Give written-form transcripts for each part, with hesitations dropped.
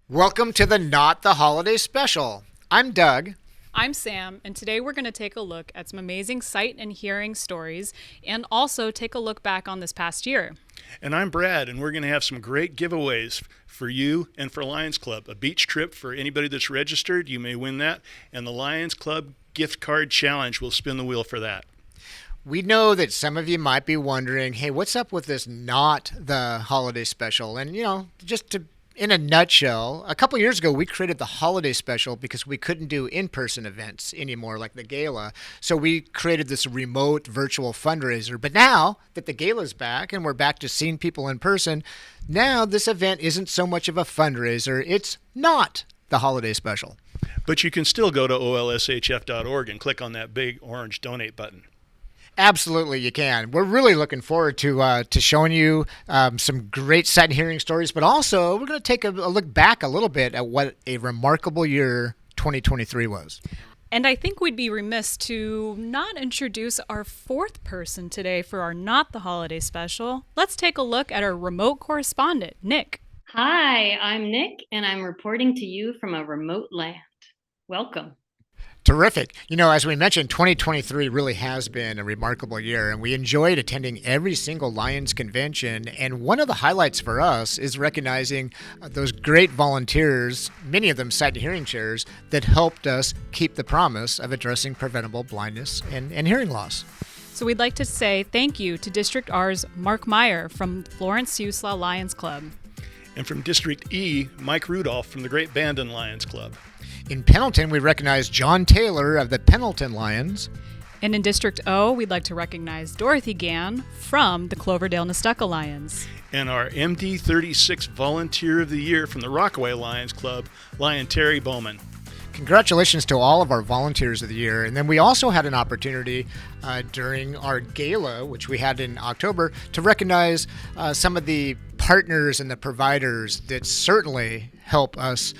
Welcome to the Not the Holiday Special. I'm Doug. I'm Sam, and today we're going to take a look at some amazing sight and hearing stories and also take a look back on this past year. And I'm Brad, and we're going to have some great giveaways for you and for Lions Club. A beach trip for anybody that's registered, you may win that, and the Lions Club gift card challenge will spin the wheel for that. We know that some of you might be wondering, hey, what's up with this Not the Holiday Special? And, in a nutshell, a couple years ago, we created the holiday special because we couldn't do in-person events anymore like the gala. So we created this remote virtual fundraiser. But now that the gala's back and we're back to seeing people in person, now this event isn't so much of a fundraiser. It's not the holiday special. But you can still go to olshf.org and click on that big orange donate button. Absolutely, you can. We're really looking forward to showing you some great sight and hearing stories, but also we're going to take a look back a little bit at what a remarkable year 2023 was. And I think we'd be remiss to not introduce our fourth person today for our Not the Holiday Special. Let's take a look at our remote correspondent, Nick. Hi, I'm Nick, and I'm reporting to you from a remote land. Welcome. Terrific. As we mentioned, 2023 really has been a remarkable year, and we enjoyed attending every single Lions convention. And one of the highlights for us is recognizing those great volunteers, many of them sight and hearing chairs, that helped us keep the promise of addressing preventable blindness and hearing loss. So we'd like to say thank you to District R's Mark Meyer from Florence Siuslaw Lions Club. And from District E, Mike Rudolph from the great Bandon Lions Club. In Pendleton, we recognize John Taylor of the Pendleton Lions. And in District O, we'd like to recognize Dorothy Gann from the Cloverdale Nestucca Lions. And our MD36 Volunteer of the Year from the Rockaway Lions Club, Lion Terry Bowman. Congratulations to all of our volunteers of the year. And then we also had an opportunity during our gala, which we had in October, to recognize some of the partners and the providers that certainly help us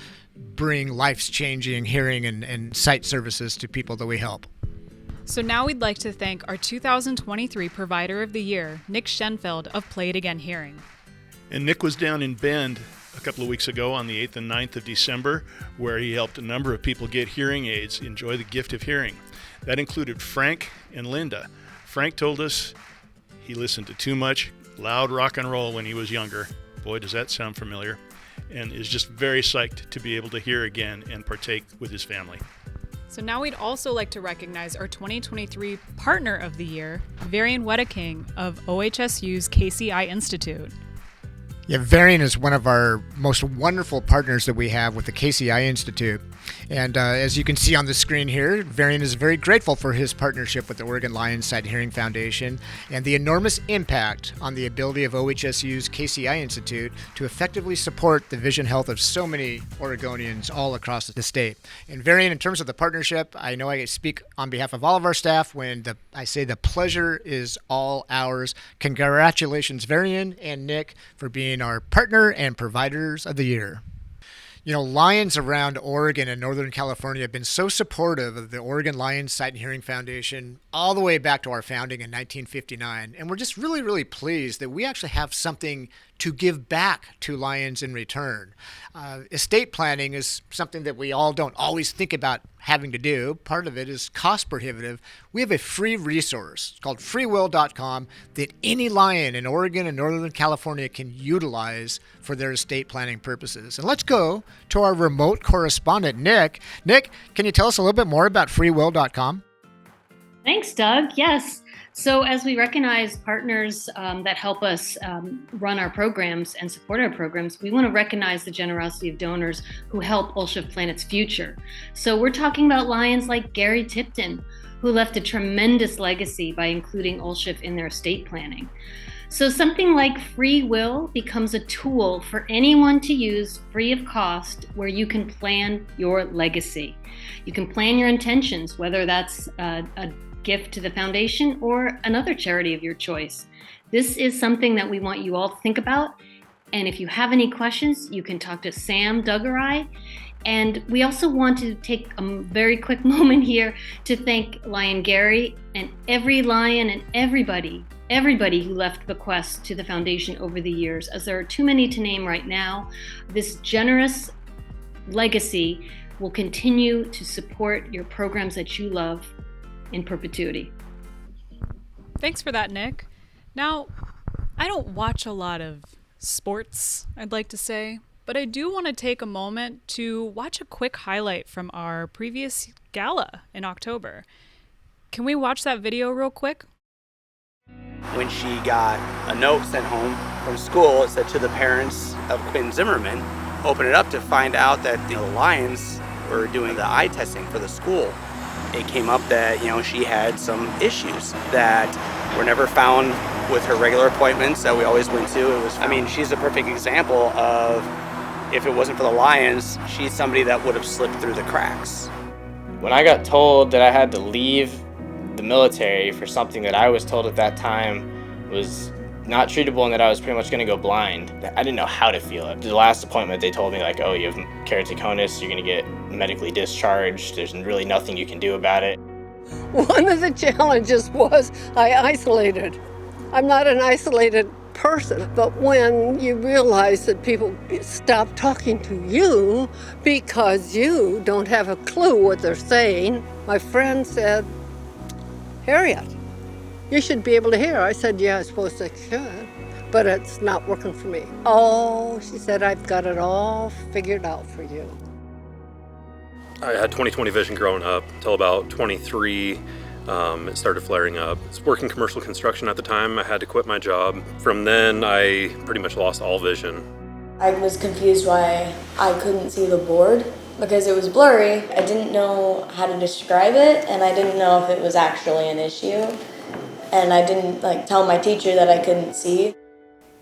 bring life-changing hearing and sight services to people that we help. So now we'd like to thank our 2023 Provider of the Year, Nick Schenfeld of Play It Again Hearing. And Nick was down in Bend a couple of weeks ago on the 8th and 9th of December, where he helped a number of people get hearing aids, enjoy the gift of hearing. That included Frank and Linda. Frank told us he listened to too much loud rock and roll when he was younger. Boy, does that sound familiar. And is just very psyched to be able to hear again and partake with his family. So now we'd also like to recognize our 2023 Partner of the Year, Varian Wedeking of OHSU's KCI Institute. Yeah, Varian is one of our most wonderful partners that we have with the KCI Institute. And as you can see on the screen here, Varian is very grateful for his partnership with the Oregon Lions Sight and Hearing Foundation and the enormous impact on the ability of OHSU's KCI Institute to effectively support the vision health of so many Oregonians all across the state. And Varian, in terms of the partnership, I know I speak on behalf of all of our staff when I say the pleasure is all ours. Congratulations, Varian and Nick, for being our partner and providers of the year. Lions around Oregon and Northern California have been so supportive of the Oregon Lions Sight and Hearing Foundation all the way back to our founding in 1959. And we're just really, really pleased that we actually have something to give back to Lions in return. Estate planning is something that we all don't always think about having to do. Part of it is cost prohibitive. We have a free resource called freewill.com that any Lion in Oregon and Northern California can utilize for their estate planning purposes. And let's go to our remote correspondent, Nick. Nick, can you tell us a little bit more about freewill.com? Thanks, Doug. Yes. So as we recognize partners that help us run our programs and support our programs, we want to recognize the generosity of donors who help OLSHF plan its future. So we're talking about Lions like Gary Tipton, who left a tremendous legacy by including OLSHF in their estate planning. So something like Free Will becomes a tool for anyone to use free of cost where you can plan your legacy. You can plan your intentions, whether that's a gift to the foundation or another charity of your choice. This is something that we want you all to think about. And if you have any questions, you can talk to Sam, Doug, or I. And we also want to take a very quick moment here to thank Lion Gary and every Lion and everybody who left bequests to the foundation over the years, as there are too many to name right now. This generous legacy will continue to support your programs that you love in perpetuity. Thanks for that, Nick. Now, I don't watch a lot of sports, I'd like to say, but I do want to take a moment to watch a quick highlight from our previous gala in October. Can we watch that video real quick? When she got a note sent home from school, it said to the parents of Quinn Zimmerman, open it up to find out that the Lions were doing the eye testing for the school. It came up that, she had some issues that were never found with her regular appointments that we always went to. She's a perfect example of, if it wasn't for the Lions, she's somebody that would have slipped through the cracks. When I got told that I had to leave the military for something that I was told at that time was not treatable and that I was pretty much going to go blind, I didn't know how to feel it. The last appointment, they told me, oh, you have keratoconus, you're going to get medically discharged, there's really nothing you can do about it. One of the challenges was I isolated. I'm not an isolated person, but when you realize that people stop talking to you because you don't have a clue what they're saying, my friend said, Harriet, you should be able to hear. I said, yeah, I suppose I should, but it's not working for me. Oh, she said, I've got it all figured out for you. I had 20/20 vision growing up until about 23. It started flaring up. I was working commercial construction at the time. I had to quit my job. From then, I pretty much lost all vision. I was confused why I couldn't see the board because it was blurry. I didn't know how to describe it, and I didn't know if it was actually an issue. And I didn't tell my teacher that I couldn't see.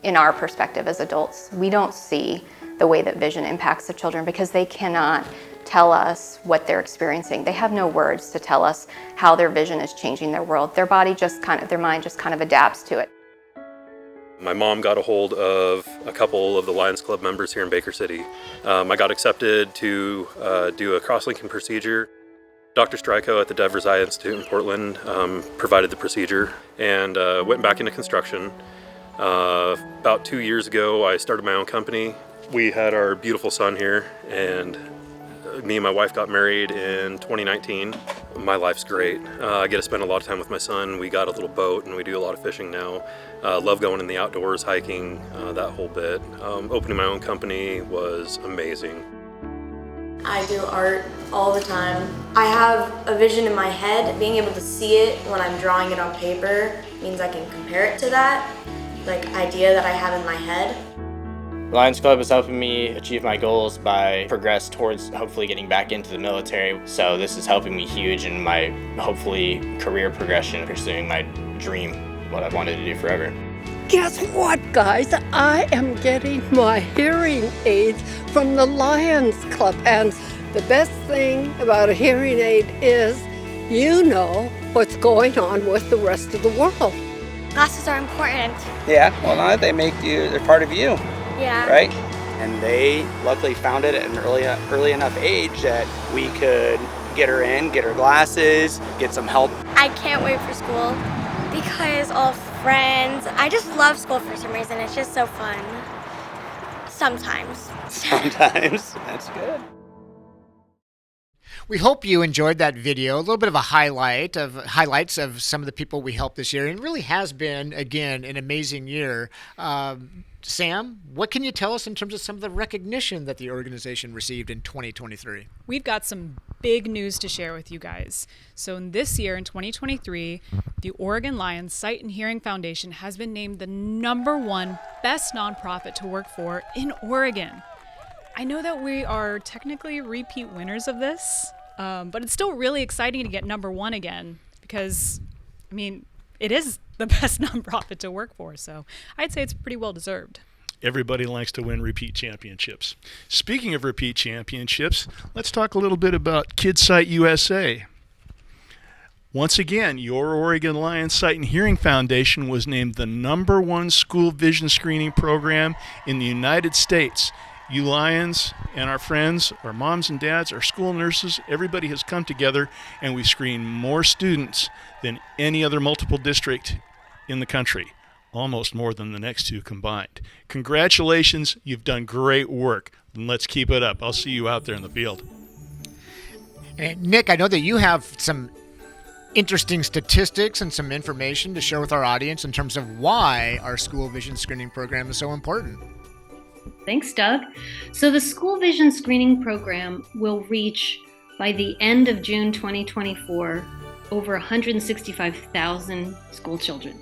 In our perspective as adults, we don't see the way that vision impacts the children because they cannot tell us what they're experiencing. They have no words to tell us how their vision is changing their world. Their body their mind just kind of adapts to it. My mom got a hold of a couple of the Lions Club members here in Baker City. I got accepted to do a cross-linking procedure. Dr. Stryko at the Devers Eye Institute in Portland provided the procedure and went back into construction. About 2 years ago, I started my own company. We had our beautiful son here, and me and my wife got married in 2019. My life's great. I get to spend a lot of time with my son. We got a little boat and we do a lot of fishing now. Love going in the outdoors, hiking, that whole bit. Opening my own company was amazing. I do art all the time. I have a vision in my head. Being able to see it when I'm drawing it on paper means I can compare it to that idea that I have in my head. Lions Club is helping me achieve my goals by progress towards hopefully getting back into the military. So this is helping me huge in my hopefully career progression, pursuing my dream, what I've wanted to do forever. Guess what, guys? I am getting my hearing aids from the Lions Club. And the best thing about a hearing aid is you know what's going on with the rest of the world. Glasses are important. Yeah, well, now that they're part of you. Yeah. Right? And they luckily found it at an early enough age that we could get her glasses, get some help. I can't wait for school because all friends. I just love school for some reason. It's just so fun. Sometimes. Sometimes. That's good. We hope you enjoyed that video, a little bit of a highlights of some of the people we helped this year. And it really has been, again, an amazing year. Sam, what can you tell us in terms of some of the recognition that the organization received in 2023? We've got some big news to share with you guys. So in this year, in 2023, the Oregon Lions Sight and Hearing Foundation has been named the #1 best nonprofit to work for in Oregon. I know that we are technically repeat winners of this, but it's still really exciting to get #1 again because, it is the best nonprofit to work for. So I'd say it's pretty well deserved. Everybody likes to win repeat championships. Speaking of repeat championships, let's talk a little bit about KidSight USA. Once again, your Oregon Lions Sight and Hearing Foundation was named the #1 school vision screening program in the United States. You Lions and our friends, our moms and dads, our school nurses, everybody has come together and we screen more students than any other multiple district in the country. almost more than the next two combined. Congratulations, you've done great work, and let's keep it up. I'll see you out there in the field. And Nick, I know that you have some interesting statistics and some information to share with our audience in terms of why our school vision screening program is so important. Thanks, Doug. So the school vision screening program will reach, by the end of June 2024, over 165,000 school children.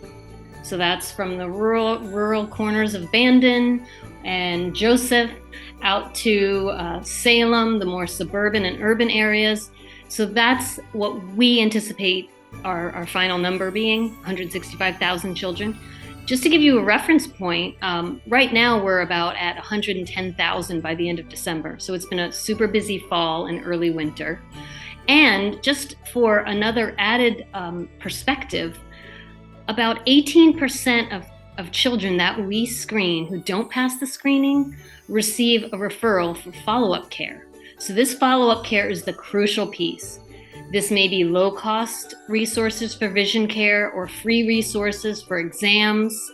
So that's from the rural corners of Bandon and Joseph out to Salem, the more suburban and urban areas. So that's what we anticipate our final number being, 165,000 children. Just to give you a reference point, right now we're about at 110,000 by the end of December. So it's been a super busy fall and early winter. And just for another added perspective, about 18% of children that we screen who don't pass the screening receive a referral for follow-up care. So this follow-up care is the crucial piece. This may be low-cost resources for vision care or free resources for exams,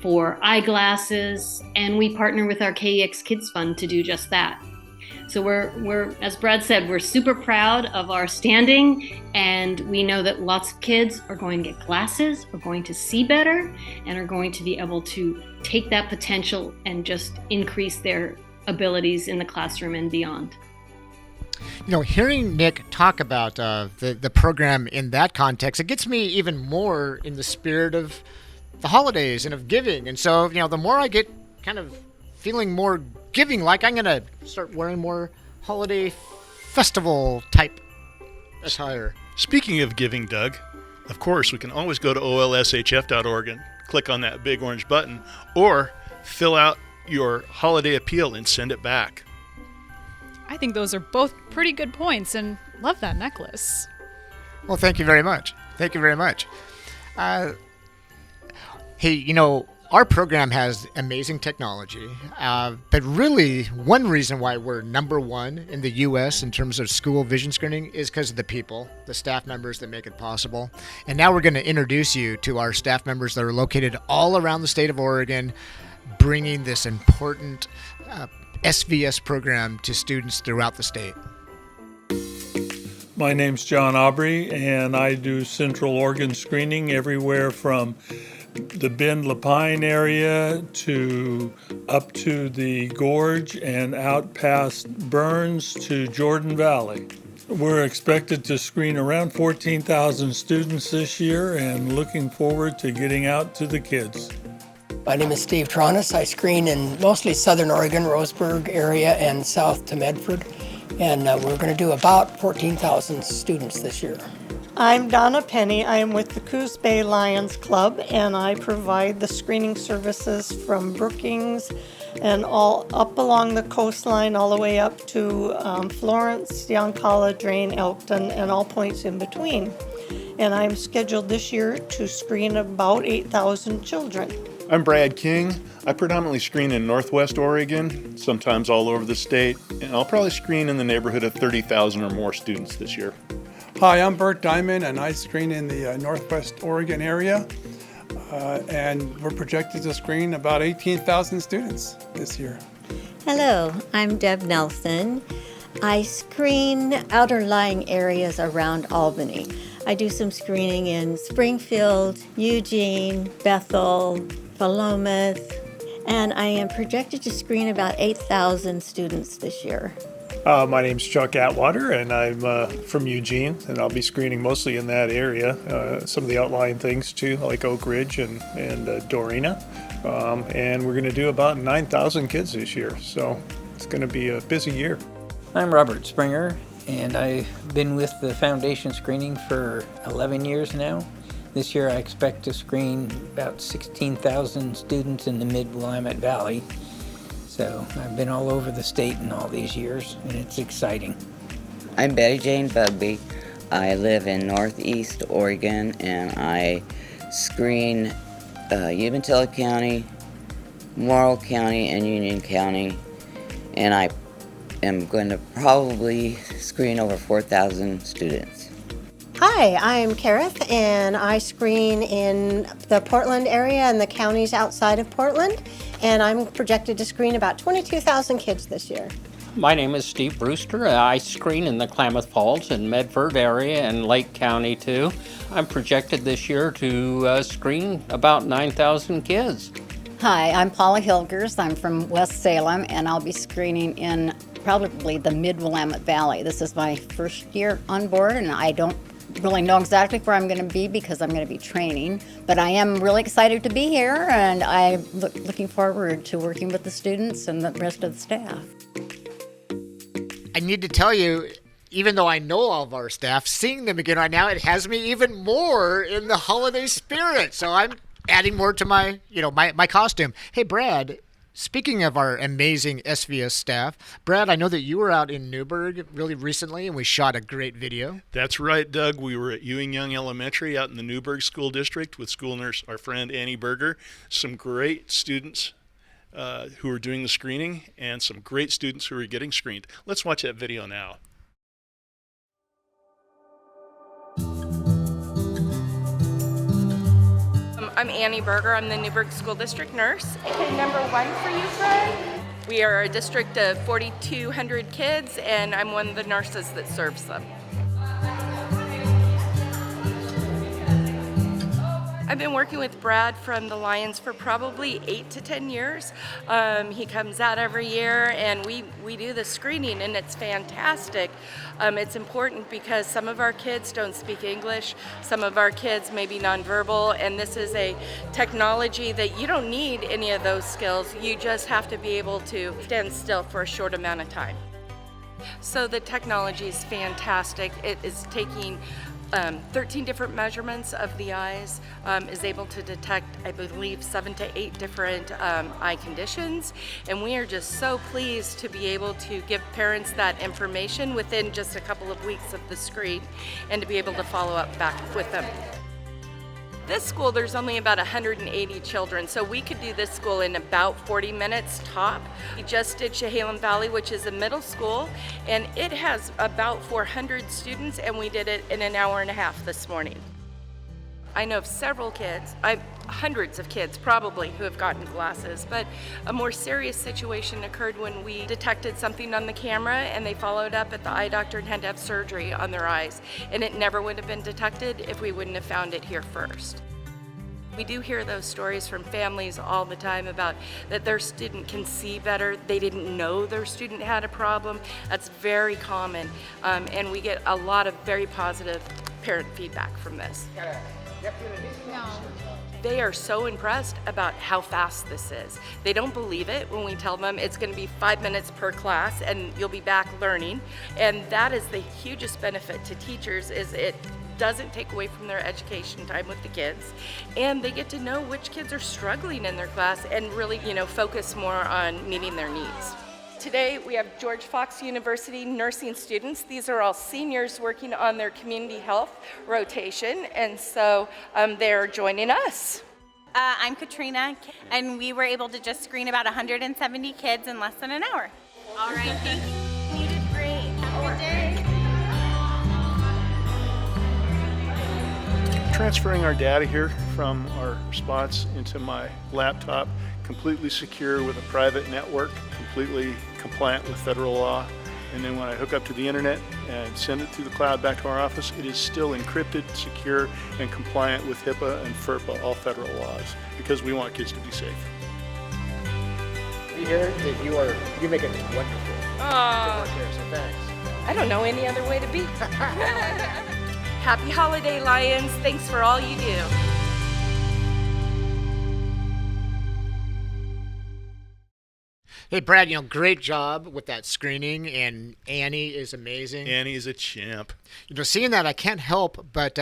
for eyeglasses, and we partner with our KEX Kids Fund to do just that. So we're, as Brad said, we're super proud of our standing, and we know that lots of kids are going to get glasses, are going to see better, and are going to be able to take that potential and just increase their abilities in the classroom and beyond. You know, hearing Nick talk about the program in that context, it gets me even more in the spirit of the holidays and of giving. And so, you know, the more I get kind of feeling more giving, like I'm going to start wearing more holiday festival type attire. Speaking of giving, Doug, of course, we can always go to olshf.org and click on that big orange button, or fill out your holiday appeal and send it back. I think those are both pretty good points, and love that necklace. Well, thank you very much. Thank you very much. Hey, you know, our program has amazing technology, but really one reason why we're number one in the U.S. in terms of school vision screening is because of the people, the staff members that make it possible. And now we're going to introduce you to our staff members that are located all around the state of Oregon, bringing this important SVS program to students throughout the state. My name's John Aubry, and I do Central Oregon screening everywhere from the Bend Lapine area to up to the Gorge and out past Burns to Jordan Valley. We're expected to screen around 14,000 students this year and looking forward to getting out to the kids. My name is Steve Tronis. I screen in mostly Southern Oregon, Roseburg area, and south to Medford. And we're going to do about 14,000 students this year. I'm Donna Penny. I am with the Coos Bay Lions Club, and I provide the screening services from Brookings and all up along the coastline, all the way up to Florence, Yoncalla, Drain, Elkton, and all points in between. And I'm scheduled this year to screen about 8,000 children. I'm Brad King. I predominantly screen in Northwest Oregon, sometimes all over the state, and I'll probably screen in the neighborhood of 30,000 or more students this year. Hi, I'm Bert Diamond, and I screen in the Northwest Oregon area, and we're projected to screen about 18,000 students this year. Hello, I'm Deb Nelson. I screen outer lying areas around Albany. I do some screening in Springfield, Eugene, Bethel, Philomath, and I am projected to screen about 8,000 students this year. My name's Chuck Atwater, and I'm from Eugene, and I'll be screening mostly in that area. Some of the outlying things too, like Oak Ridge and Dorena. And we're going to do about 9,000 kids this year, so it's going to be a busy year. I'm Robert Springer, and I've been with the Foundation Screening for 11 years now. This year I expect to screen about 16,000 students in the Mid-Willamette Valley. So I've been all over the state in all these years, and it's exciting. I'm Betty Jane Bugby. I live in Northeast Oregon, and I screen Umatilla County, Morrill County, and Union County, and I am going to probably screen over 4,000 students. Hi, I'm Kareth, and I screen in the Portland area and the counties outside of Portland, and I'm projected to screen about 22,000 kids this year. My name is Steve Brewster. I screen in the Klamath Falls and Medford area and Lake County too. I'm projected this year to screen about 9,000 kids. Hi, I'm Paula Hilgers. I'm from West Salem, and I'll be screening in probably the Mid-Willamette Valley. This is my first year on board, and I don't really know exactly where I'm going to be because I'm going to be training, but I am really excited to be here, and I'm looking forward to working with the students and the rest of the staff. I need to tell you, even though I know all of our staff, seeing them again right now, it has me even more in the holiday spirit. So I'm adding more to my costume. Hey, Brad, speaking of our amazing SVS staff, Brad, I know that you were out in Newburgh really recently, and we shot a great video. That's right, Doug. We were at Ewing Young Elementary out in the Newburgh School District with school nurse, our friend Annie Berger. Some great students who are doing the screening and some great students who are getting screened. Let's watch that video now. I'm Annie Berger. I'm the Newburgh School District nurse. Okay, number 1 for you, Fred. We are a district of 4,200 kids, and I'm one of the nurses that serves them. I've been working with Brad from the Lions for probably 8 to 10 years. He comes out every year, and we do the screening, and it's fantastic. It's important because some of our kids don't speak English, some of our kids may be nonverbal, and this is a technology that you don't need any of those skills. You just have to be able to stand still for a short amount of time. So the technology is fantastic. It is taking 13 different measurements of the eyes, is able to detect, I believe, 7 to 8 different eye conditions. And we are just so pleased to be able to give parents that information within just a couple of weeks of the screen and to be able to follow up back with them. This school, there's only about 180 children, so we could do this school in about 40 minutes top. We just did Chehalem Valley, which is a middle school, and it has about 400 students, and we did it in an hour and a half this morning. I know of several kids, hundreds of kids probably, who have gotten glasses, but a more serious situation occurred when we detected something on the camera and they followed up at the eye doctor and had to have surgery on their eyes. And it never would have been detected if we wouldn't have found it here first. We do hear those stories from families all the time about that their student can see better. They didn't know their student had a problem. That's very common, and we get a lot of very positive parent feedback from this. They are so impressed about how fast this is. They don't believe it when we tell them it's going to be 5 minutes per class and you'll be back learning. And that is the hugest benefit to teachers, is it doesn't take away from their education time with the kids, and they get to know which kids are struggling in their class and really, focus more on meeting their needs. Today we have George Fox University nursing students. These are all seniors working on their community health rotation, and so they're joining us. I'm Katrina, and we were able to just screen about 170 kids in less than an hour. All right, thank you. You did great. Have a good day. Transferring our data here from our spots into my laptop, completely secure with a private network, completely compliant with federal law. And then when I hook up to the internet and send it through the cloud back to our office, it is still encrypted, secure, and compliant with HIPAA and FERPA, all federal laws, because we want kids to be safe. We hear that you make it wonderful. Oh, So thanks. I don't know any other way to be. Happy holiday, Lions. Thanks for all you do. Hey, Brad, great job with that screening, and Annie is amazing. Annie is a champ. Seeing that, I can't help but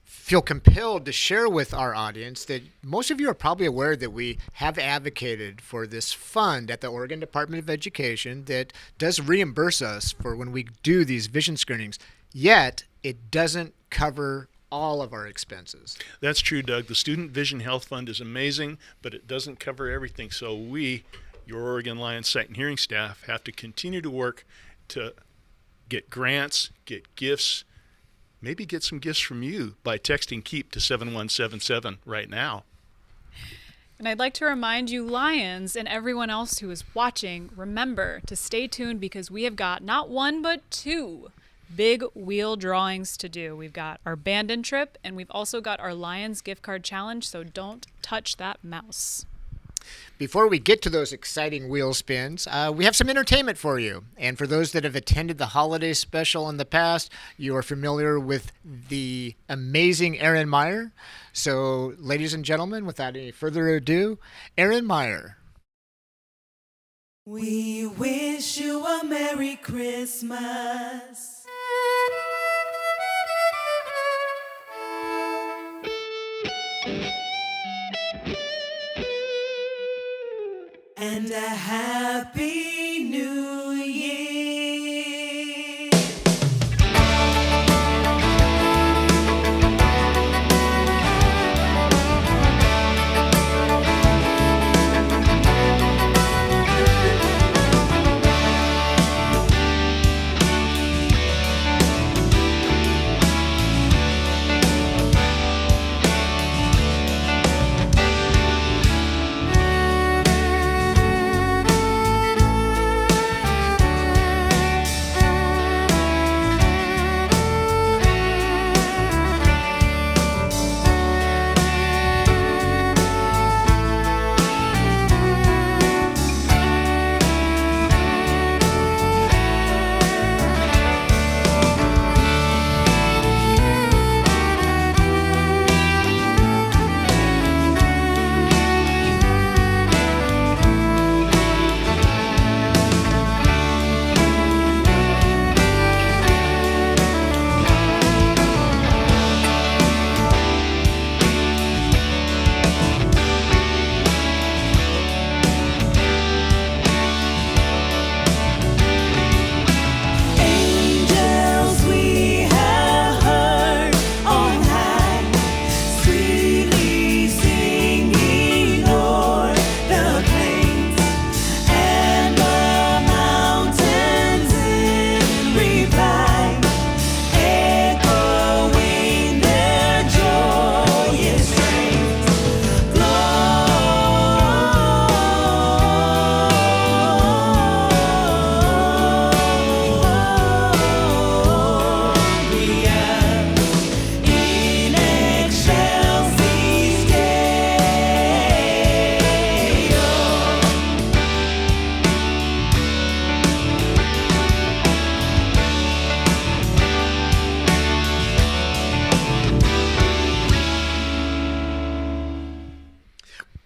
feel compelled to share with our audience that most of you are probably aware that we have advocated for this fund at the Oregon Department of Education that does reimburse us for when we do these vision screenings, yet it doesn't cover all of our expenses. That's true, Doug. The Student Vision Health Fund is amazing, but it doesn't cover everything. So we, your Oregon Lions Sight and Hearing staff, have to continue to work to get grants, get gifts, maybe get some gifts from you by texting KEEP to 7177 right now. And I'd like to remind you, Lions, and everyone else who is watching, remember to stay tuned because we have got not one but two big wheel drawings to do. We've got our Bandon trip, and we've also got our Lions gift card challenge, so don't touch that mouse. Before we get to those exciting wheel spins, we have some entertainment for you. And for those that have attended the holiday special in the past, you are familiar with the amazing Aaron Meyer. So, ladies and gentlemen, without any further ado, Aaron Meyer. We wish you a Merry Christmas. And a Happy New Year.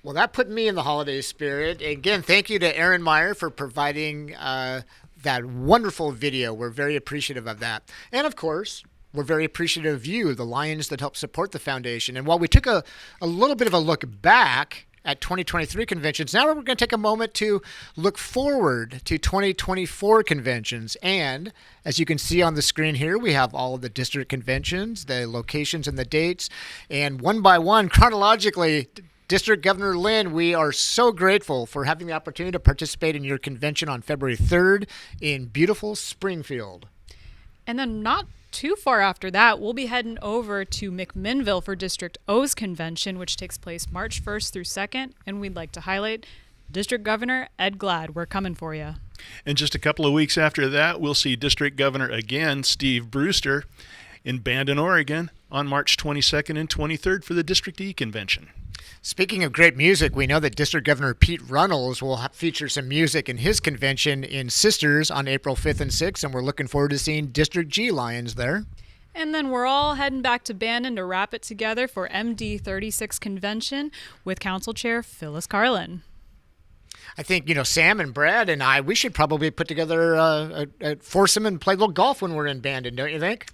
Well, that put me in the holiday spirit. Again, thank you to Aaron Meyer for providing that wonderful video. We're very appreciative of that. And of course, we're very appreciative of you, the Lions that help support the foundation. And while we took a little bit of a look back at 2023 conventions, now we're going to take a moment to look forward to 2024 conventions. And as you can see on the screen here, we have all of the district conventions, the locations and the dates. And one by one, chronologically, District Governor Lynn, we are so grateful for having the opportunity to participate in your convention on February 3rd in beautiful Springfield. And then not too far after that, we'll be heading over to McMinnville for District O's convention, which takes place March 1st through 2nd. And we'd like to highlight District Governor Ed Glad. We're coming for you. And just a couple of weeks after that, we'll see District Governor again, Steve Brewster, in Bandon, Oregon on March 22nd and 23rd for the District E convention. Speaking of great music, we know that District Governor Pete Runnels will feature some music in his convention in Sisters on April 5th and 6th, and we're looking forward to seeing District G Lions there. And then we're all heading back to Bandon to wrap it together for MD 36 convention with Council Chair Phyllis Carlin. I think, Sam and Brad and I, we should probably put together a foursome and play a little golf when we're in Bandon, don't you think?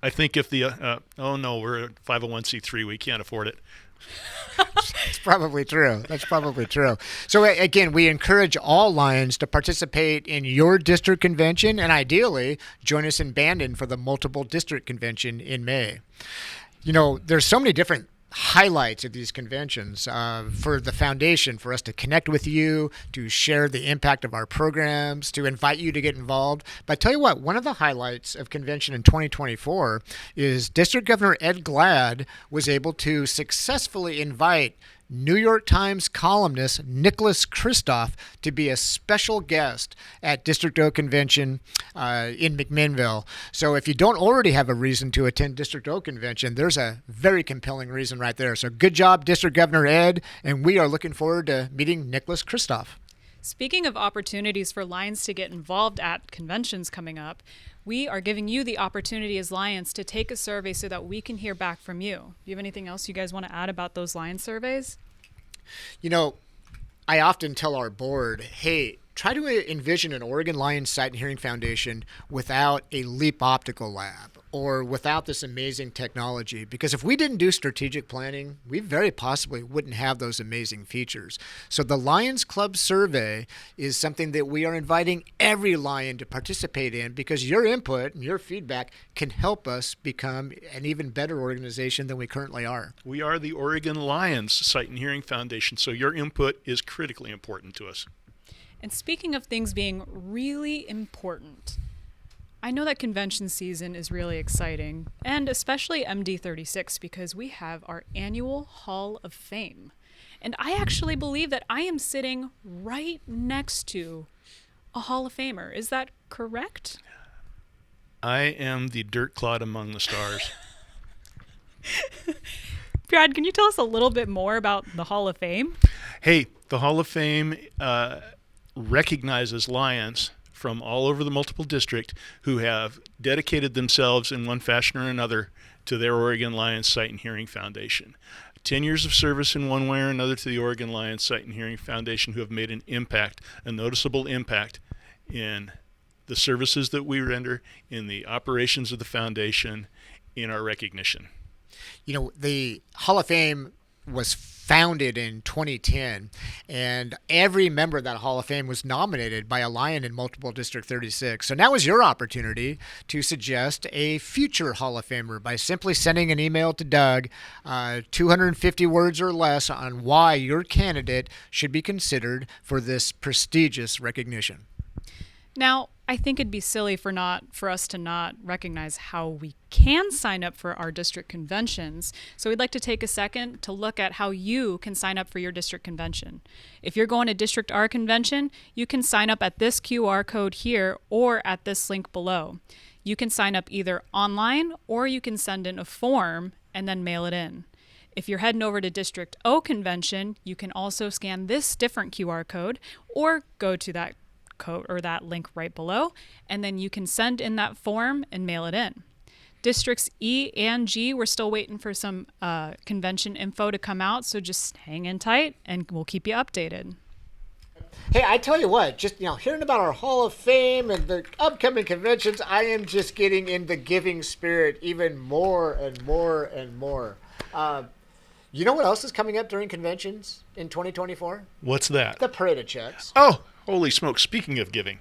I think if we're a 501c3, we can't afford it. That's probably true. So again, we encourage all Lions to participate in your district convention and ideally join us in Bandon for the multiple district convention in May. There's so many different highlights of these conventions for the foundation, for us to connect with you, to share the impact of our programs, to invite you to get involved. But I tell you what, one of the highlights of convention in 2024 is District Governor Ed Glad was able to successfully invite New York Times columnist Nicholas Kristof to be a special guest at District O Convention in McMinnville. So if you don't already have a reason to attend District O Convention, there's a very compelling reason right there. So good job, District Governor Ed, and we are looking forward to meeting Nicholas Kristof. Speaking of opportunities for Lions to get involved at conventions coming up, we are giving you the opportunity as Lions to take a survey so that we can hear back from you. Do you have anything else you guys want to add about those Lions surveys? You know, I often tell our board, hey, try to envision an Oregon Lions Sight and Hearing Foundation without a Leap Optical Lab or without this amazing technology. Because if we didn't do strategic planning, we very possibly wouldn't have those amazing features. So the Lions Club survey is something that we are inviting every Lion to participate in, because your input and your feedback can help us become an even better organization than we currently are. We are the Oregon Lions Sight and Hearing Foundation, so your input is critically important to us. And speaking of things being really important, I know that convention season is really exciting, and especially MD36, because we have our annual Hall of Fame. And I actually believe that I am sitting right next to a Hall of Famer. Is that correct? I am the dirt clod among the stars. Brad, can you tell us a little bit more about the Hall of Fame? Hey, the Hall of Fame recognizes Lions from all over the multiple district who have dedicated themselves in one fashion or another to their Oregon Lions Sight and Hearing Foundation. 10 years of service in one way or another to the Oregon Lions Sight and Hearing Foundation, who have made an impact, a noticeable impact in the services that we render, in the operations of the foundation, in our recognition. You know, the Hall of Fame was founded in 2010, and every member of that Hall of Fame was nominated by a Lion in multiple District 36. So now is your opportunity to suggest a future Hall of Famer by simply sending an email to Doug, 250 words or less, on why your candidate should be considered for this prestigious recognition. Now, I think it'd be silly for us to not recognize how we can sign up for our district conventions. So we'd like to take a second to look at how you can sign up for your district convention. If you're going to District R convention, you can sign up at this QR code here or at this link below. You can sign up either online or you can send in a form and then mail it in. If you're heading over to District O convention, you can also scan this different QR code or go to that code or that link right below, and then you can send in that form and mail it in. Districts E and G, we're still waiting for some convention info to come out, so just hang in tight and we'll keep you updated. Hey, I tell you what, just hearing about our Hall of Fame and the upcoming conventions, I am just getting in the giving spirit even more and more and more. You know what else is coming up during conventions in 2024? What's that? The Parade of Checks. Oh, holy smoke. Speaking of giving.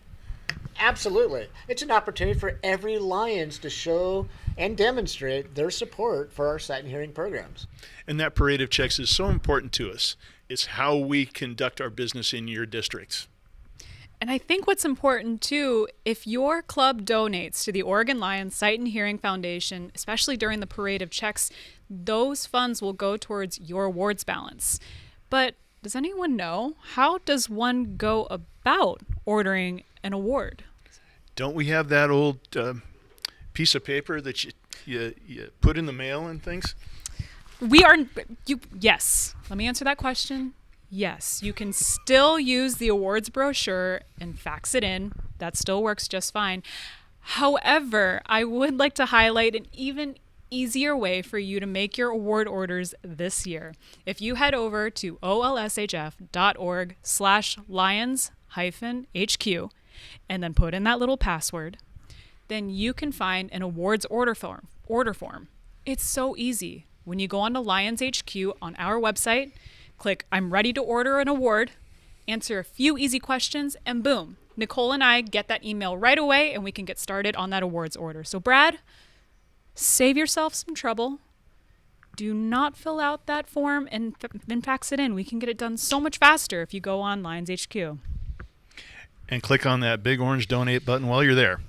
Absolutely. It's an opportunity for every Lions to show and demonstrate their support for our sight and hearing programs. And that Parade of Checks is so important to us. It's how we conduct our business in your districts. And I think what's important too, if your club donates to the Oregon Lions Sight and Hearing Foundation, especially during the Parade of Checks, those funds will go towards your awards balance. But does anyone know, how does one go about ordering an award? Don't we have that old piece of paper that you put in the mail and things? Yes. Let me answer that question. Yes, you can still use the awards brochure and fax it in. That still works just fine. However, I would like to highlight an even easier way for you to make your award orders this year. If you head over to olshf.org/lions-HQ and then put in that little password, then you can find an awards order form. It's so easy. When you go on to Lions HQ on our website, click I'm ready to order an award, answer a few easy questions, and boom, Nicole and I get that email right away and we can get started on that awards order. So Brad, save yourself some trouble. do not fill out that form and fax it in. We can get it done so much faster if you go on Lions HQ. And click on that big orange donate button while you're there.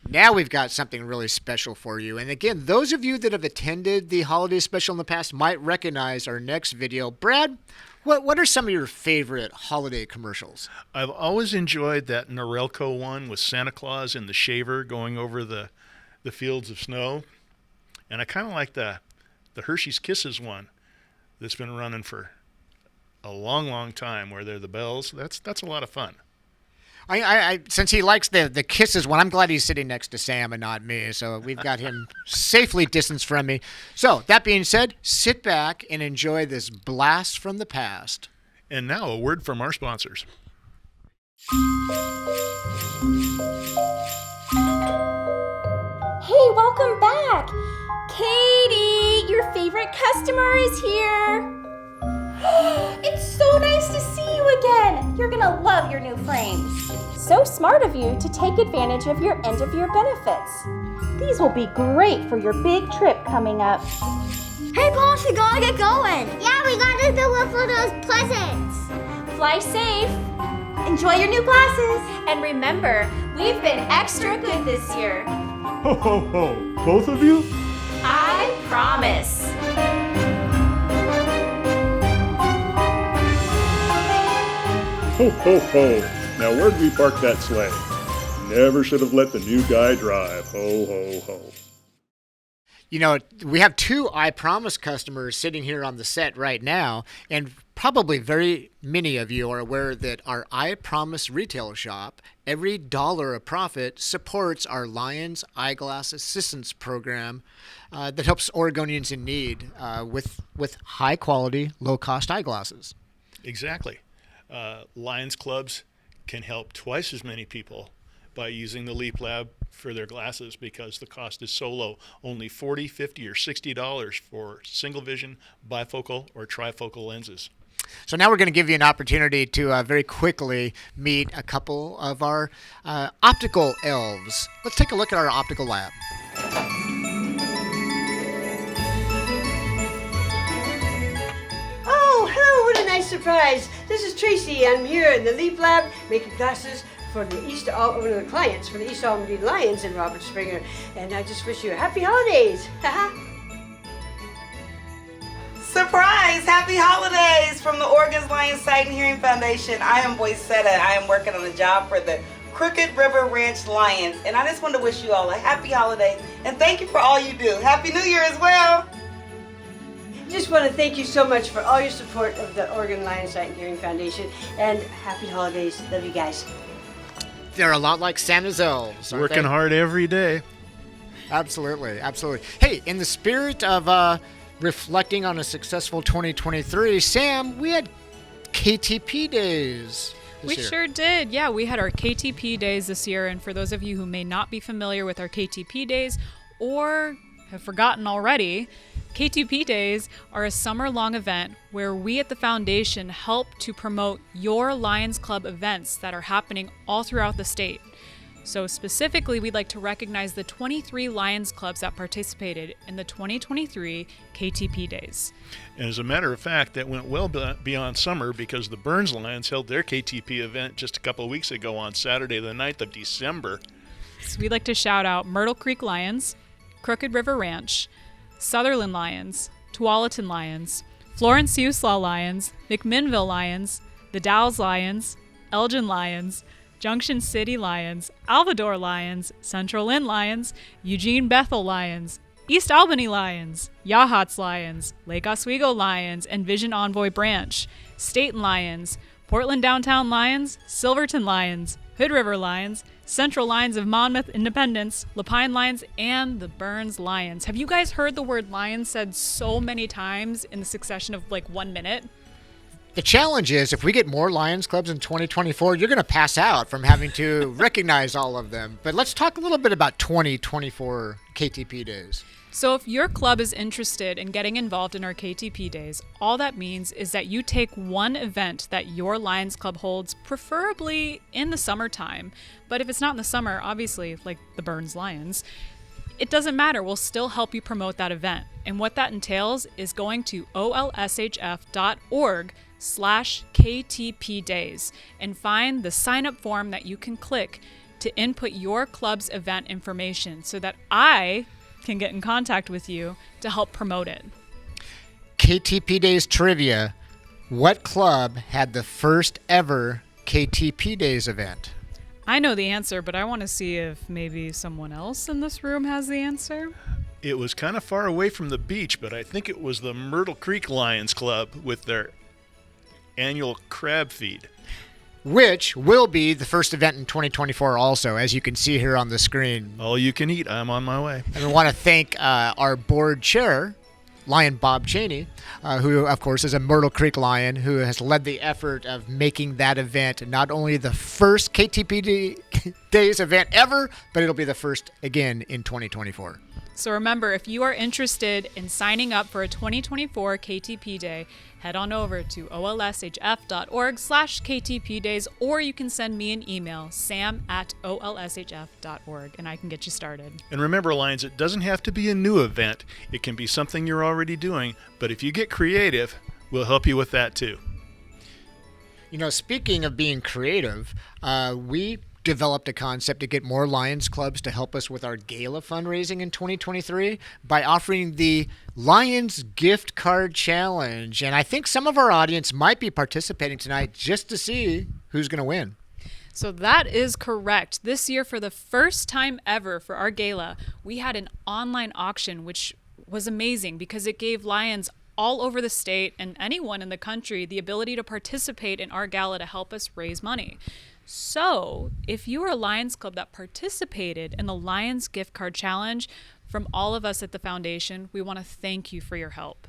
Now we've got something really special for you. And again, those of you that have attended the holiday special in the past might recognize our next video. Brad, what are some of your favorite holiday commercials? I've always enjoyed that Norelco one with Santa Claus and the shaver going over the fields of snow. And I kind of like the Hershey's Kisses one that's been running for a long, long time, where they're the bells. That's a lot of fun. I since he likes the Kisses one, I'm glad he's sitting next to Sam and not me. So we've got him safely distanced from me. So that being said, sit back and enjoy this blast from the past. And now a word from our sponsors. Hey, welcome back. Katie, your favorite customer is here. It's so nice to see you again. You're gonna love your new frames. So smart of you to take advantage of your end-of-year benefits. These will be great for your big trip coming up. Hey, boss, we gotta get going. Yeah, we gotta deliver those presents. Fly safe. Enjoy your new glasses. And remember, we've been extra good this year. Ho, ho, ho. Both of you? I promise. Ho, ho, ho. Now where'd we park that sleigh? Never should have let the new guy drive. Ho, ho, ho. You know, we have two I Promise customers sitting here on the set right now, and probably very many of you are aware that our I Promise retail shop, every dollar of profit supports our Lions Eyeglass Assistance Program that helps Oregonians in need with high-quality, low-cost eyeglasses. Exactly. Lions clubs can help twice as many people by using the Leap Lab for their glasses, because the cost is so low. Only $40, $50, or $60 for single vision, bifocal, or trifocal lenses. So now we're going to give you an opportunity to very quickly meet a couple of our optical elves. Let's take a look at our optical lab. Oh, hello, what a nice surprise. This is Tracy. I'm here in the Leap Lab making glasses for one of the clients for the East Albany Lions and Robert Springer. And I just wish you happy holidays. Surprise! Happy holidays from the Oregon's Lions Sight and Hearing Foundation. I am Boycetta. I am working on a job for the Crooked River Ranch Lions. And I just want to wish you all a happy holidays. And thank you for all you do. Happy New Year as well. Just want to thank you so much for all your support of the Oregon Lions Sight and Hearing Foundation. And happy holidays. Love you guys. They're a lot like Santa's elves, aren't Working they? hard every day. Absolutely, absolutely. Hey, in the spirit of reflecting on a successful 2023, Sam, we had KTP days this year. Sure did. Yeah, we had our KTP days this year. And for those of you who may not be familiar with our KTP days or have forgotten already, KTP Days are a summer-long event where we at the Foundation help to promote your Lions Club events that are happening all throughout the state. So specifically, we'd like to recognize the 23 Lions Clubs that participated in the 2023 KTP Days. And as a matter of fact, that went well beyond summer, because the Burns Lions held their KTP event just a couple of weeks ago on Saturday, the 9th of December. So we'd like to shout out Myrtle Creek Lions, Crooked River Ranch, Sutherland Lions, Tualatin Lions, Florence Siuslaw Lions, McMinnville Lions, the Dalles Lions, Elgin Lions, Junction City Lions, Alvador Lions, Central Lynn Lions, Eugene Bethel Lions, East Albany Lions, Yachats Lions, Lake Oswego Lions, and Vision Envoy Branch, Staten Lions, Portland Downtown Lions, Silverton Lions, Hood River Lions, Central Lions of Monmouth Independence, Lapine Lions, and the Burns Lions. Have you guys heard the word Lions said so many times in the succession of like 1 minute? The challenge is, if we get more Lions Clubs in 2024, you're going to pass out from having to recognize all of them. But let's talk a little bit about 2024 KTP Days. So if your club is interested in getting involved in our KTP Days, all that means is that you take one event that your Lions Club holds, preferably in the summertime. But if it's not in the summer, obviously, like the Burns Lions, it doesn't matter. We'll still help you promote that event. And what that entails is going to olshf.org/KTP days and find the sign up form that you can click to input your club's event information so that I can get in contact with you to help promote it. KTP Days trivia. What club had the first ever KTP Days event? I know the answer, but I want to see if maybe someone else in this room has the answer. It was kind of far away from the beach, but I think it was the Myrtle Creek Lions Club with their annual crab feed. Which will be the first event in 2024 also, as you can see here on the screen. All you can eat. I'm on my way. And we want to thank our board chair, Lion Bob Cheney, who, of course, is a Myrtle Creek Lion, who has led the effort of making that event not only the first KTP Days event ever, but it'll be the first again in 2024. So remember, if you are interested in signing up for a 2024 KTP Day, head on over to olshf.org/KTP Days, or you can send me an email, sam@olshf.org, and I can get you started. And remember, Lions, it doesn't have to be a new event. It can be something you're already doing, but if you get creative, we'll help you with that too. You know, speaking of being creative, we developed a concept to get more Lions clubs to help us with our gala fundraising in 2023 by offering the Lions Gift Card Challenge. And I think some of our audience might be participating tonight just to see who's going to win. So that is correct. This year, for the first time ever for our gala, we had an online auction, which was amazing because it gave Lions all over the state and anyone in the country the ability to participate in our gala to help us raise money. So if you are a Lions Club that participated in the Lions Gift Card Challenge, from all of us at the foundation, we want to thank you for your help.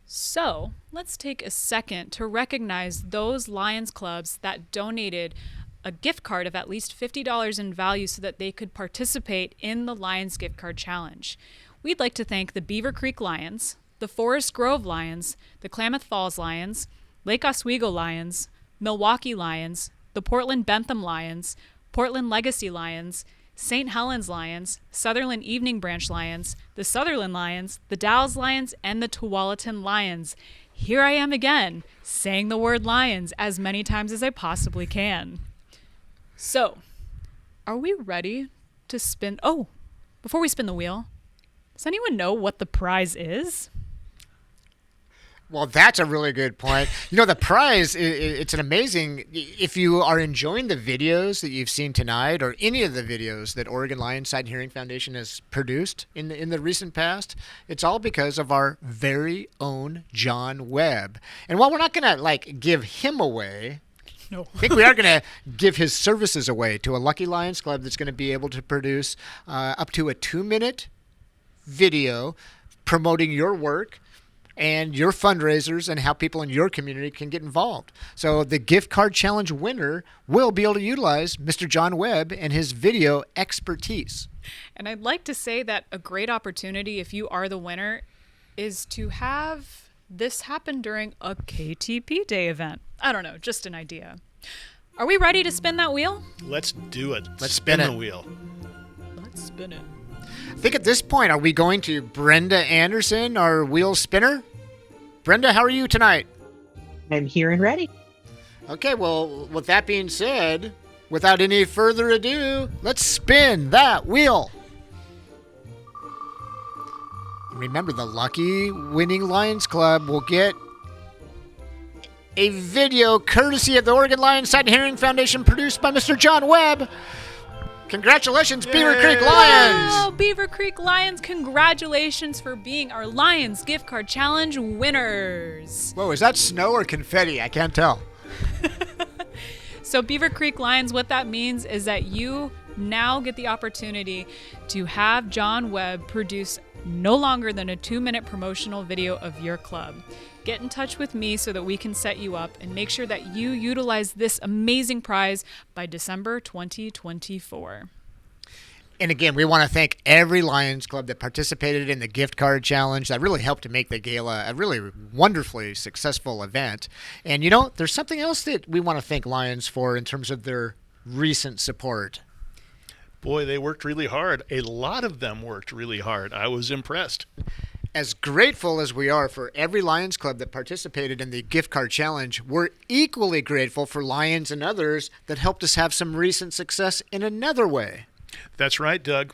So let's take a second to recognize those Lions Clubs that donated a gift card of at least $50 in value so that they could participate in the Lions Gift Card Challenge. We'd like to thank the Beaver Creek Lions, the Forest Grove Lions, the Klamath Falls Lions, Lake Oswego Lions, Milwaukee Lions, the Portland Bentham Lions, Portland Legacy Lions, St. Helens Lions, Sutherland Evening Branch Lions, the Sutherland Lions, the Dalles Lions, and the Tualatin Lions. Here I am again, saying the word Lions as many times as I possibly can. So, are we ready to spin? Oh, before we spin the wheel, does anyone know what the prize is? Well, that's a really good point. You know, the prize, it's an amazing, if you are enjoying the videos that you've seen tonight or any of the videos that Oregon Lions Sight and Hearing Foundation has produced in the recent past, it's all because of our very own John Webb. And while we're not going to, give him away, no. I think we are going to give his services away to a Lucky Lions Club that's going to be able to produce up to a 2-minute video promoting your work and your fundraisers and how people in your community can get involved. So the gift card challenge winner will be able to utilize Mr. John Webb and his video expertise. And I'd like to say that a great opportunity, if you are the winner, is to have this happen during a KTP Day event. I don't know, just an idea. Are we ready to spin that wheel? Let's do it. Let's spin the it. wheel. Let's spin it. I think at this point, are we going to Brenda Anderson, our wheel spinner? Brenda, how are you tonight? I'm here and ready. Okay, well, with that being said, without any further ado, let's spin that wheel. Remember, the lucky winning Lions Club will get a video courtesy of the Oregon Lions Sight and Hearing Foundation produced by Mr. John Webb. Congratulations, Beaver Creek Lions! Oh, Beaver Creek Lions, congratulations for being our Lions Gift Card Challenge winners. Whoa, is that snow or confetti? I can't tell. So Beaver Creek Lions, what that means is that you now get the opportunity to have John Webb produce no longer than a 2-minute promotional video of your club. Get in touch with me so that we can set you up and make sure that you utilize this amazing prize by December 2024. And again, we want to thank every Lions Club that participated in the gift card challenge. That really helped to make the gala a really wonderfully successful event. And you know, there's something else that we want to thank Lions for in terms of their recent support. Boy, they worked really hard. A lot of them worked really hard. I was impressed. As grateful as we are for every Lions Club that participated in the gift card challenge, we're equally grateful for Lions and others that helped us have some recent success in another way. That's right, Doug.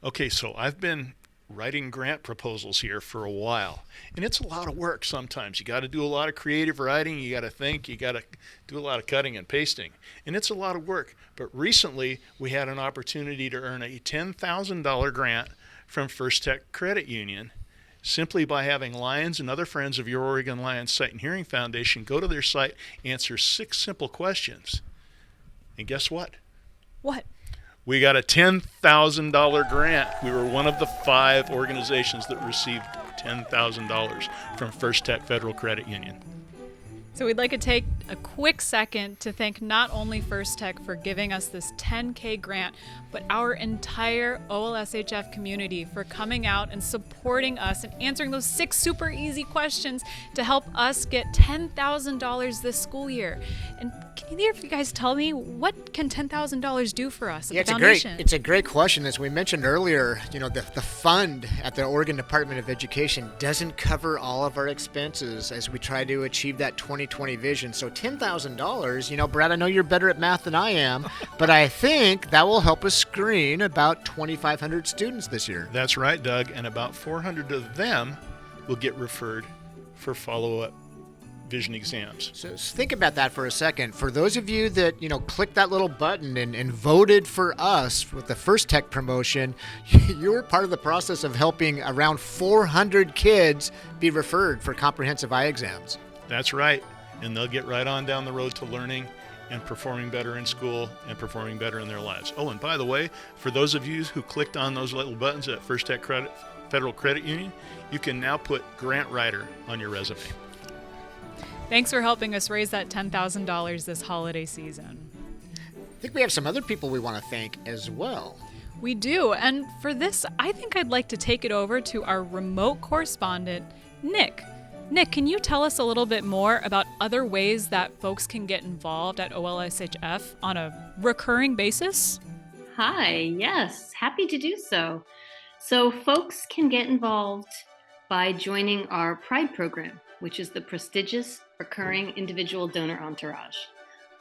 Okay, so I've been writing grant proposals here for a while, and it's a lot of work sometimes. You got to do a lot of creative writing, you got to think, you got to do a lot of cutting and pasting, and it's a lot of work. But recently, we had an opportunity to earn a $10,000 grant from First Tech Credit Union simply by having Lions and other friends of your Oregon Lions Sight and Hearing Foundation go to their site, answer 6 simple questions. And guess what? What? We got a $10,000 grant. We were one of the 5 organizations that received $10,000 from First Tech Federal Credit Union. So we'd like to take a quick second to thank not only First Tech for giving us this $10K grant, but our entire OLSHF community for coming out and supporting us and answering those 6 super easy questions to help us get $10,000 this school year. And can either of you guys tell me, what can $10,000 do for us at the foundation? It's a great question. As we mentioned earlier, the fund at the Oregon Department of Education doesn't cover all of our expenses as we try to achieve that 2020 vision. So $10,000, Brad, I know you're better at math than I am, but I think that will help us screen about 2,500 students this year. That's right, Doug, and about 400 of them will get referred for follow-up vision exams. So think about that for a second. For those of you that, clicked that little button and voted for us with the First Tech promotion, you were part of the process of helping around 400 kids be referred for comprehensive eye exams. That's right, and they'll get right on down the road to learning and performing better in school and performing better in their lives. Oh, and by the way, for those of you who clicked on those little buttons at First Tech Federal Credit Union, you can now put grant writer on your resume. Thanks for helping us raise that $10,000 this holiday season. I think we have some other people we want to thank as well. We do, and for this, I think I'd like to take it over to our remote correspondent, Nick. Nick, can you tell us a little bit more about other ways that folks can get involved at OLSHF on a recurring basis? Hi, yes, happy to do so. So folks can get involved by joining our Pride program, which is the prestigious recurring individual donor entourage.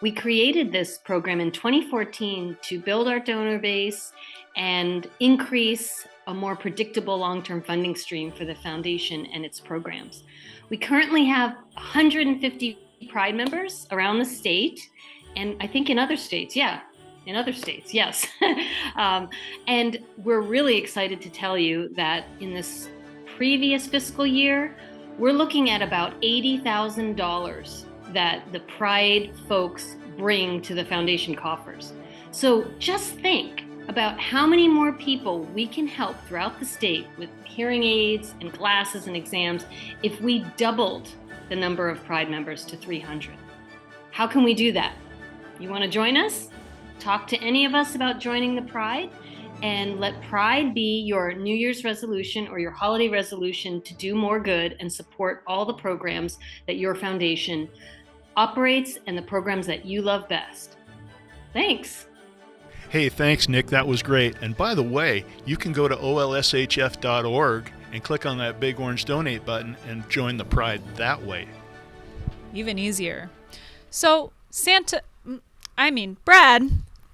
We created this program in 2014 to build our donor base and increase a more predictable long-term funding stream for the foundation and its programs. We currently have 150 Pride members around the state, and I think in other states, yes. And we're really excited to tell you that in this previous fiscal year, we're looking at about $80,000 that the Pride folks bring to the foundation coffers. So just think about how many more people we can help throughout the state with hearing aids and glasses and exams if we doubled the number of Pride members to 300. How can we do that? You want to join us? Talk to any of us about joining the Pride, and let Pride be your New Year's resolution or your holiday resolution to do more good and support all the programs that your foundation operates and the programs that you love best. Thanks. Hey, thanks, Nick. That was great. And by the way, you can go to olshf.org and click on that big orange donate button and join the Pride that way. Even easier. So, Brad,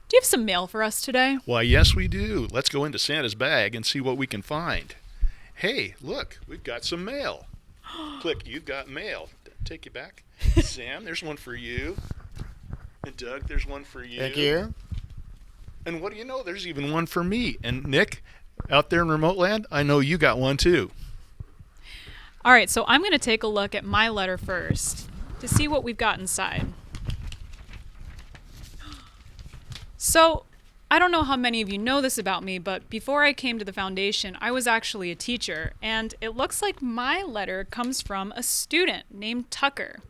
do you have some mail for us today? Why, yes, we do. Let's go into Santa's bag and see what we can find. Hey, look, we've got some mail. Click, you've got mail. Take you back. Sam, there's one for you. And Doug, there's one for you. Thank you. And what do you know? There's even one for me. And Nick, out there in remote land, I know you got one too. All right, so I'm going to take a look at my letter first to see what we've got inside. So, I don't know how many of you know this about me, but before I came to the foundation, I was actually a teacher, and it looks like my letter comes from a student named Tucker.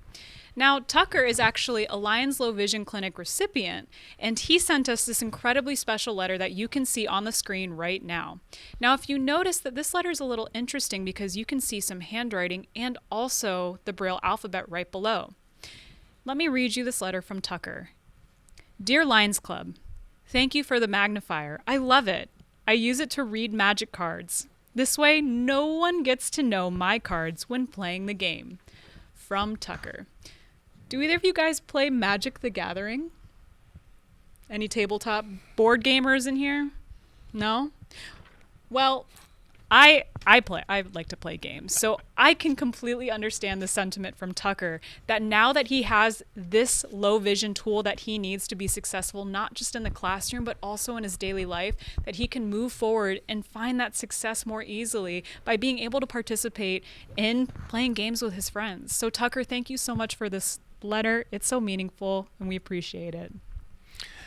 Now, Tucker is actually a Lions Low Vision Clinic recipient, and he sent us this incredibly special letter that you can see on the screen right now. Now, if you notice that this letter is a little interesting because you can see some handwriting and also the Braille alphabet right below. Let me read you this letter from Tucker. Dear Lions Club, Thank you for the magnifier. I love it. I use it to read magic cards. This way, no one gets to know my cards when playing the game. From Tucker. Do either of you guys play Magic the Gathering? Any tabletop board gamers in here? No? Well, I like to play games, so I can completely understand the sentiment from Tucker that now that he has this low vision tool that he needs to be successful, not just in the classroom, but also in his daily life, that he can move forward and find that success more easily by being able to participate in playing games with his friends. So Tucker, thank you so much for this letter. It's so meaningful, and we appreciate it.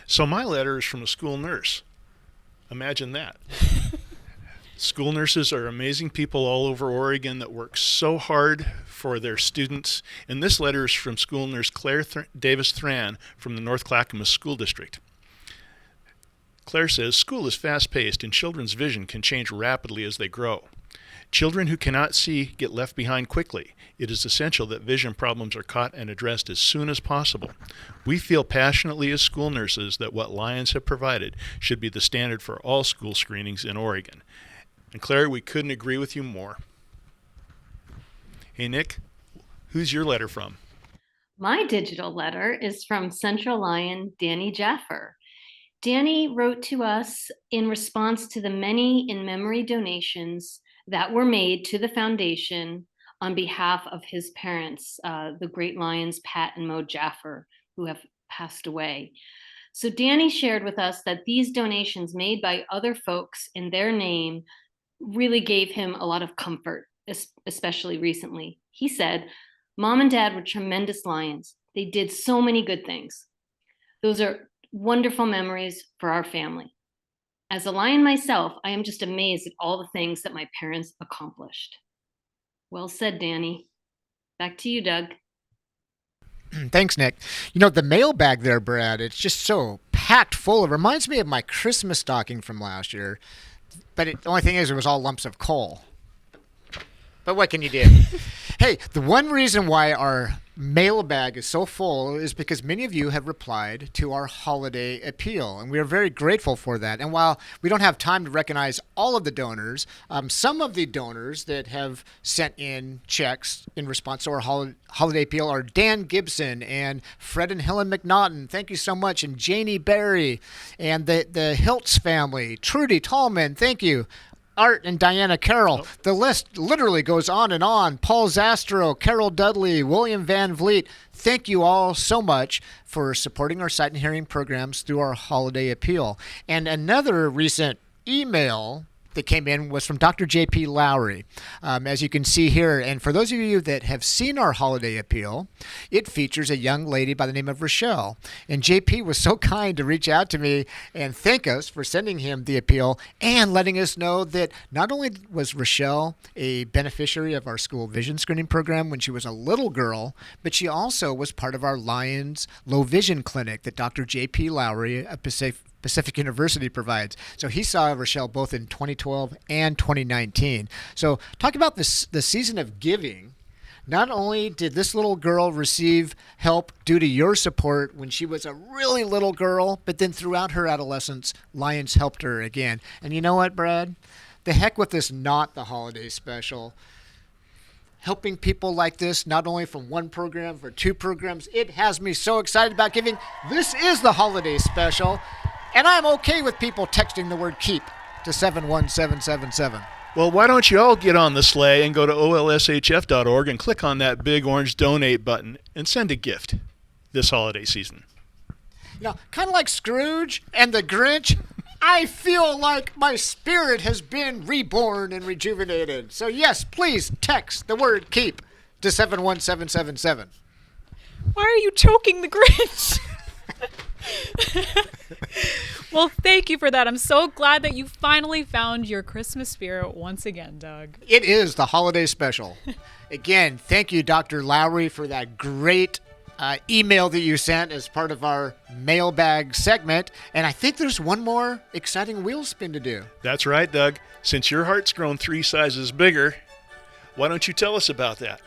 So my letter is from a school nurse. Imagine that. School nurses are amazing people all over Oregon that work so hard for their students. And this letter is from school nurse Claire Davis Thran from the North Clackamas School District. Claire says, school is fast-paced and children's vision can change rapidly as they grow. Children who cannot see get left behind quickly. It is essential that vision problems are caught and addressed as soon as possible. We feel passionately as school nurses that what Lions have provided should be the standard for all school screenings in Oregon. And Claire, we couldn't agree with you more. Hey, Nick, who's your letter from? My digital letter is from Central Lion Danny Jaffer. Danny wrote to us in response to the many in-memory donations that were made to the foundation on behalf of his parents, the great Lions Pat and Mo Jaffer, who have passed away. So Danny shared with us that these donations made by other folks in their name really gave him a lot of comfort, especially recently. He said, Mom and Dad were tremendous Lions. They did so many good things. Those are wonderful memories for our family. As a Lion myself, I am just amazed at all the things that my parents accomplished. Well said, Danny. Back to you, Doug. Thanks, Nick. You know, the mailbag there, Brad, it's just so packed full. It reminds me of my Christmas stocking from last year. But the only thing is, it was all lumps of coal. But what can you do? Hey, the one reason why our mailbag is so full is because many of you have replied to our holiday appeal, and we are very grateful for that. And while we don't have time to recognize all of the donors, some of the donors that have sent in checks in response to our holiday appeal are Dan Gibson and Fred and Helen McNaughton. Thank you so much. And Janie Berry and the Hiltz family. Trudy Tallman, thank you. Art and Diana Carroll. The list literally goes on and on. Paul Zastro, Carol Dudley, William Van Vliet. Thank you all so much for supporting our sight and hearing programs through our holiday appeal. And another recent email that came in was from Dr. J.P. Lowry, as you can see here. And for those of you that have seen our holiday appeal, it features a young lady by the name of Rochelle. And J.P. was so kind to reach out to me and thank us for sending him the appeal and letting us know that not only was Rochelle a beneficiary of our school vision screening program when she was a little girl, but she also was part of our Lions Low Vision Clinic that Dr. J.P. Lowry, a Pacific University provides. So he saw Rochelle both in 2012 and 2019. So talk about the season of giving. Not only did this little girl receive help due to your support when she was a really little girl, but then throughout her adolescence, Lions helped her again. And you know what, Brad? The heck with this not the holiday special. Helping people like this, not only from one program, for two programs, it has me so excited about giving. This is the holiday special. And I'm okay with people texting the word KEEP to 71777. Well, why don't you all get on the sleigh and go to olshf.org and click on that big orange donate button and send a gift this holiday season. You know, kind of like Scrooge and the Grinch, I feel like my spirit has been reborn and rejuvenated. So yes, please text the word KEEP to 71777. Why are you choking the Grinch? Well, thank you for that. I'm so glad that you finally found your Christmas spirit once again, Doug. It is the holiday special. Again, thank you, Dr. Lowry, for that great email that you sent as part of our mailbag segment. And I think there's one more exciting wheel spin to do. That's right, Doug. Since your heart's grown 3 sizes bigger, why don't you tell us about that?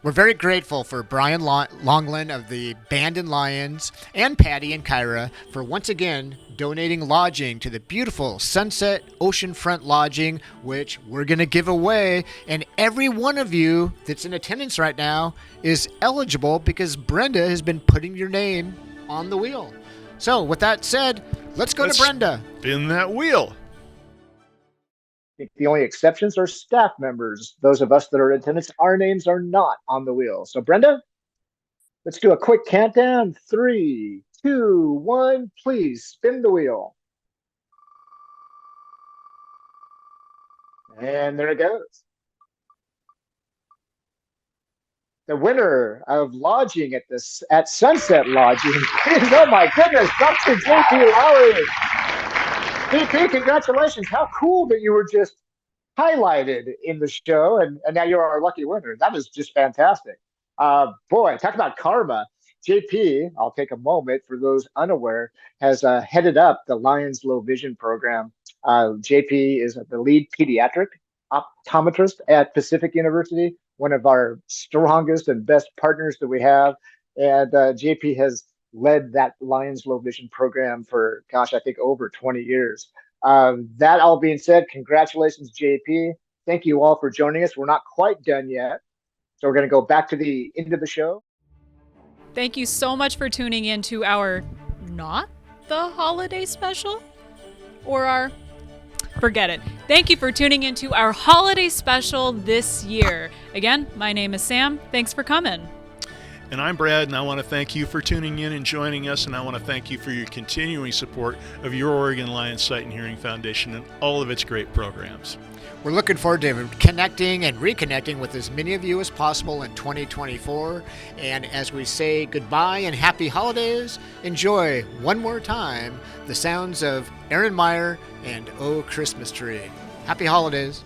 We're very grateful for Brian Longland of the Bandon Lions and Patty and Kyra for once again donating lodging to the beautiful Sunset Oceanfront Lodging, which we're going to give away. And every one of you that's in attendance right now is eligible because Brenda has been putting your name on the wheel. So with that said, let's go to Brenda. Spin that wheel. I think the only exceptions are staff members. Those of us that are in attendance, our names are not on the wheel. So Brenda, let's do a quick countdown. 3, 2, 1, please spin the wheel. And there it goes. The winner of lodging at Sunset Lodging is, oh my goodness, Dr. J.P. Lowry. JP, congratulations. How cool that you were just highlighted in the show, and now you're our lucky winner. That is just fantastic. Boy, talk about karma. JP, I'll take a moment for those unaware, has headed up the Lions Low Vision program. JP is the lead pediatric optometrist at Pacific University, one of our strongest and best partners that we have. And JP has led that Lions Low Vision program for, gosh, I think over 20 years. That all being said, congratulations, JP. Thank you all for joining us. We're not quite done yet. So we're going to go back to the end of the show. Thank you so much for tuning in to our not the holiday special or our forget it. Thank you for tuning into our holiday special this year. Again, my name is Sam. Thanks for coming. And I'm Brad, and I want to thank you for tuning in and joining us, and I want to thank you for your continuing support of your Oregon Lions Sight and Hearing Foundation and all of its great programs. We're looking forward to connecting and reconnecting with as many of you as possible in 2024. And as we say goodbye and happy holidays, enjoy one more time the sounds of Aaron Meyer and Oh Christmas Tree. Happy holidays.